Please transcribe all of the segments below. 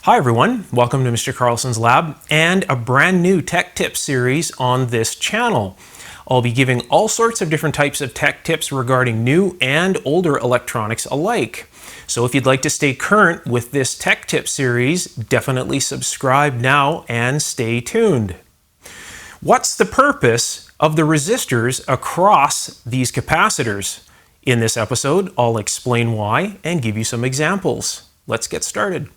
Hi everyone, welcome to Mr. Carlson's Lab and a brand new tech tip series on this channel. I'll be giving all sorts of different types of tech tips regarding new and older electronics alike. So if you'd like to stay current with this tech tip series, definitely subscribe now and stay tuned. What's the purpose of the resistors across these capacitors? In this episode, I'll explain why and give you some examples. Let's get started.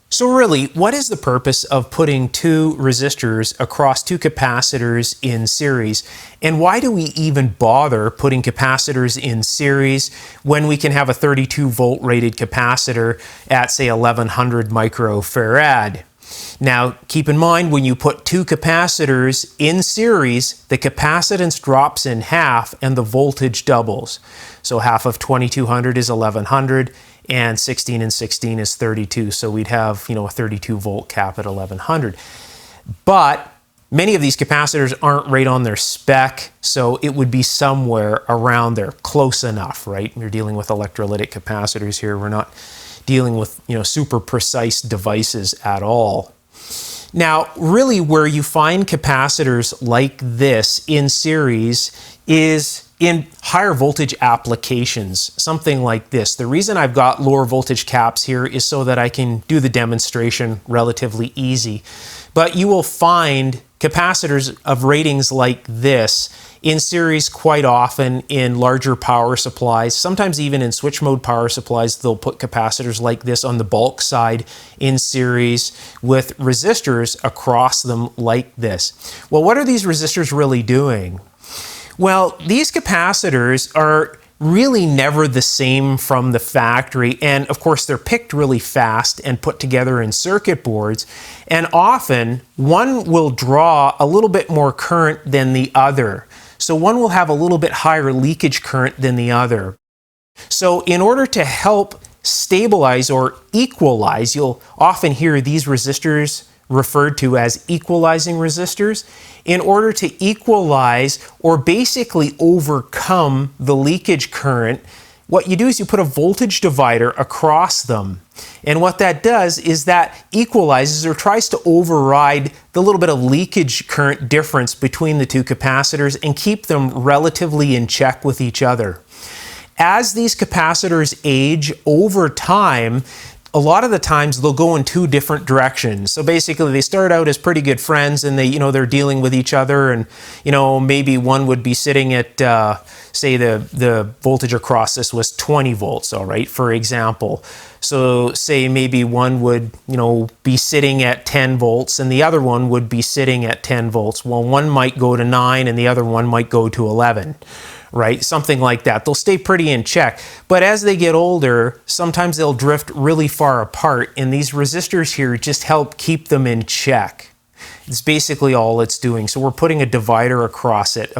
So really, what is the purpose of putting two resistors across two capacitors in series? And why do we even bother putting capacitors in series when we can have a 32 volt rated capacitor at say 1100 microfarad? Now, keep in mind when you put two capacitors in series, the capacitance drops in half and the voltage doubles. So half of 2200 is 1100 and 16 and 16 is 32. So we'd have, a 32 volt cap at 1100. But many of these capacitors aren't right on their spec, so it would be somewhere around there, close enough, right? We're dealing with electrolytic capacitors here. We're not dealing with, super precise devices at all. Now, really where you find capacitors like this in series is in higher voltage applications, something like this. The reason I've got lower voltage caps here is so that I can do the demonstration relatively easy. But you will find capacitors of ratings like this in series quite often in larger power supplies. Sometimes even in switch mode power supplies, they'll put capacitors like this on the bulk side in series with resistors across them like this. Well, what are these resistors really doing? Well, these capacitors are really never the same from the factory, and of course they're picked really fast and put together in circuit boards, and often one will draw a little bit more current than the other. So one will have a little bit higher leakage current than the other. So in order to help stabilize or equalize, you'll often hear these resistors referred to as equalizing resistors. In order to equalize or basically overcome the leakage current, what you do is you put a voltage divider across them. And what that does is that equalizes or tries to override the little bit of leakage current difference between the two capacitors and keep them relatively in check with each other. As these capacitors age over time, a lot of the times they'll go in two different directions. So basically they start out as pretty good friends and they're dealing with each other, and maybe one would be sitting at say the voltage across this was 20 volts, all right, for example. So say maybe one would be sitting at 10 volts and the other one would be sitting at 10 volts. Well, one might go to 9 and the other one might go to 11. Right? Something like that. They'll stay pretty in check. But as they get older, sometimes they'll drift really far apart, and these resistors here just help keep them in check. It's basically all it's doing. So we're putting a divider across it.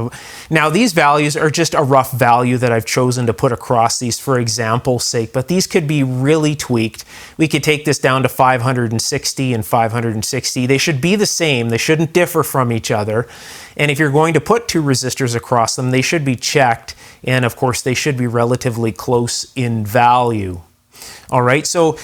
Now these values are just a rough value that I've chosen to put across these for example's sake, but these could be really tweaked. We could take this down to 560 and 560. They should be the same. They shouldn't differ from each other. And if you're going to put two resistors across them, they should be checked. And of course, they should be relatively close in value. All right, so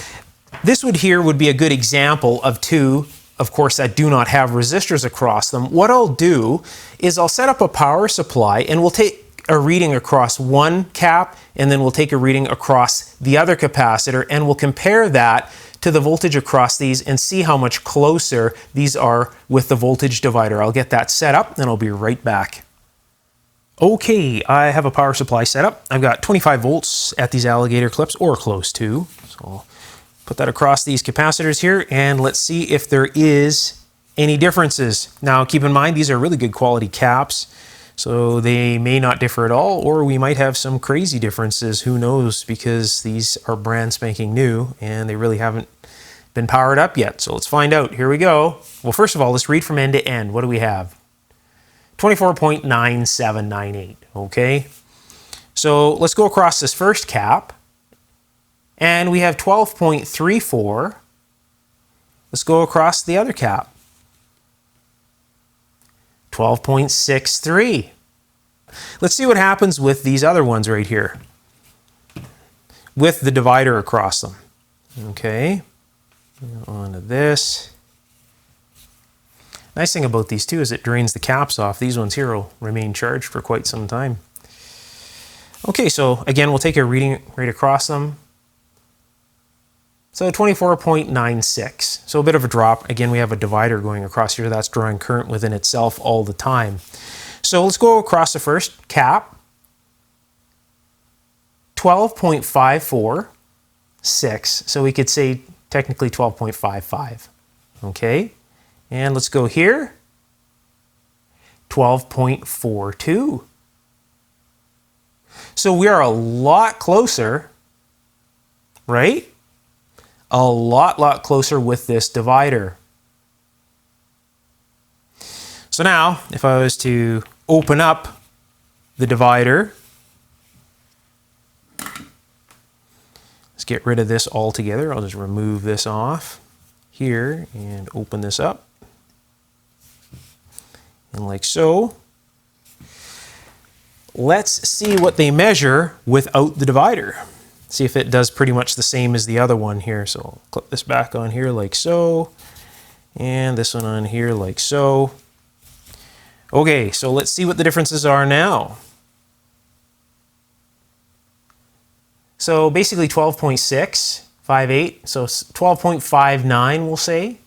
this would be a good example of two, of course, that do not have resistors across them. What I'll do is I'll set up a power supply and we'll take a reading across one cap and then we'll take a reading across the other capacitor, and we'll compare that to the voltage across these and see how much closer these are with the voltage divider. I'll get that set up and I'll be right back. Okay, I have a power supply set up. I've got 25 volts at these alligator clips, or close to. So I'll put that across these capacitors here and let's see if there is any differences. Now keep in mind these are really good quality caps, so they may not differ at all, or we might have some crazy differences, who knows, because these are brand spanking new and they really haven't been powered up yet. So let's find out. Here we go. Well, first of all, let's read from end to end. What do we have? 24.9798, okay? So let's go across this first cap. And we have 12.34. Let's go across the other cap. 12.63. Let's see what happens with these other ones right here, with the divider across them. Okay. Onto this. Nice thing about these too is it drains the caps off. These ones here will remain charged for quite some time. Okay, so again, we'll take a reading right across them. So 24.96, so a bit of a drop. Again, we have a divider going across here that's drawing current within itself all the time. So let's go across the first cap. 12.546, so we could say technically 12.55, okay? And let's go here, 12.42. So we are a lot closer, right? A lot closer with this divider. So now, if I was to open up the divider, let's get rid of this altogether. I'll just remove this off here and open this up. And like so. Let's see what they measure without the divider. See if it does pretty much the same as the other one here. So I'll clip this back on here like so. And this one on here like so. Okay, so let's see what the differences are now. So basically 12.658, so 12.59 we'll say.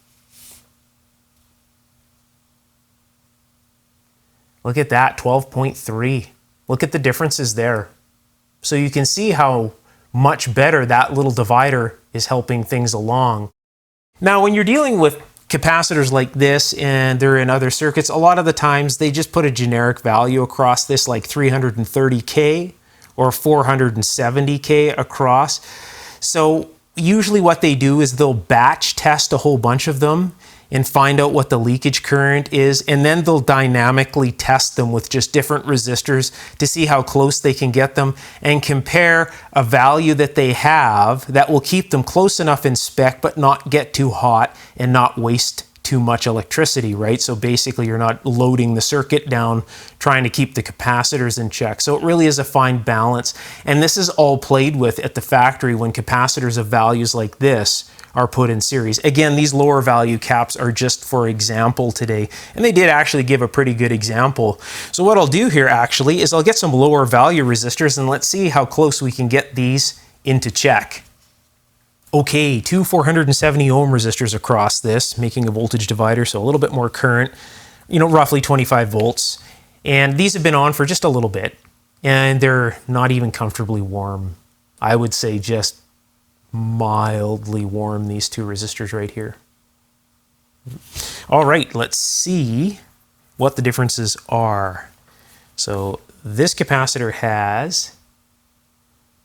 Look at that, 12.3. Look at the differences there. So you can see how much better that little divider is helping things along. Now, when you're dealing with capacitors like this and they're in other circuits, a lot of the times they just put a generic value across this, like 330K or 470K across. So usually what they do is they'll batch test a whole bunch of them and find out what the leakage current is, and then they'll dynamically test them with just different resistors to see how close they can get them and compare a value that they have that will keep them close enough in spec but not get too hot and not waste too much electricity, right? So basically you're not loading the circuit down trying to keep the capacitors in check. So it really is a fine balance, and this is all played with at the factory when capacitors of values like this are put in series. Again, these lower value caps are just for example today, and they did actually give a pretty good example. So what I'll do here actually is I'll get some lower value resistors and let's see how close we can get these into check. Okay, two 470 ohm resistors across this, making a voltage divider, so a little bit more current, you know, roughly 25 volts. And these have been on for just a little bit, and they're not even comfortably warm. I would say just mildly warm, these two resistors right here. All right, let's see what the differences are. So this capacitor has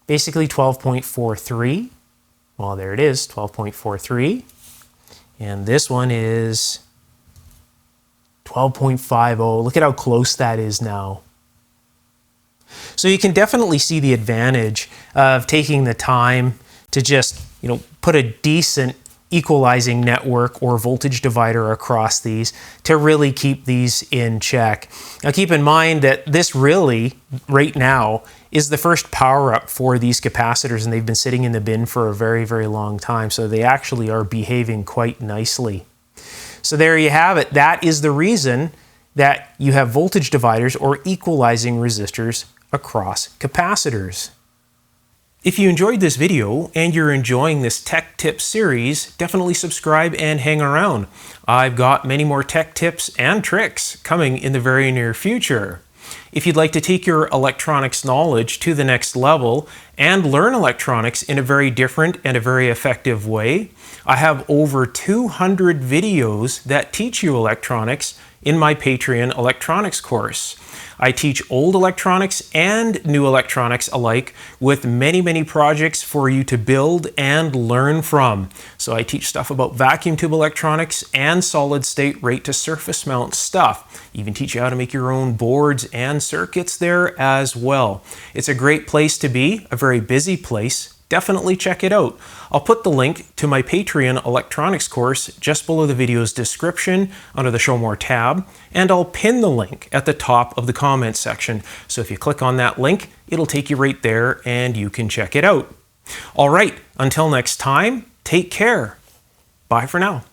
basically 12.43. Well, there it is, 12.43. And this one is 12.50. Look at how close that is now. So you can definitely see the advantage of taking the time to just, you know, put a decent equalizing network or voltage divider across these to really keep these in check. Now keep in mind that this really, right now, is the first power up for these capacitors, and they've been sitting in the bin for a very, very long time, so they actually are behaving quite nicely. So there you have it. That is the reason that you have voltage dividers or equalizing resistors across capacitors. If you enjoyed this video and you're enjoying this tech tips series, definitely subscribe and hang around. I've got many more tech tips and tricks coming in the very near future. If you'd like to take your electronics knowledge to the next level and learn electronics in a very different and a very effective way, I have over 200 videos that teach you electronics in my Patreon electronics course. I teach old electronics and new electronics alike with many projects for you to build and learn from. So I teach stuff about vacuum tube electronics and solid state right to surface mount stuff. Even teach you how to make your own boards and circuits there as well. It's a great place to be, a very busy place. Definitely check it out. I'll put the link to my Patreon electronics course just below the video's description under the Show More tab, and I'll pin the link at the top of the comments section. So if you click on that link, it'll take you right there and you can check it out. All right, until next time, take care. Bye for now.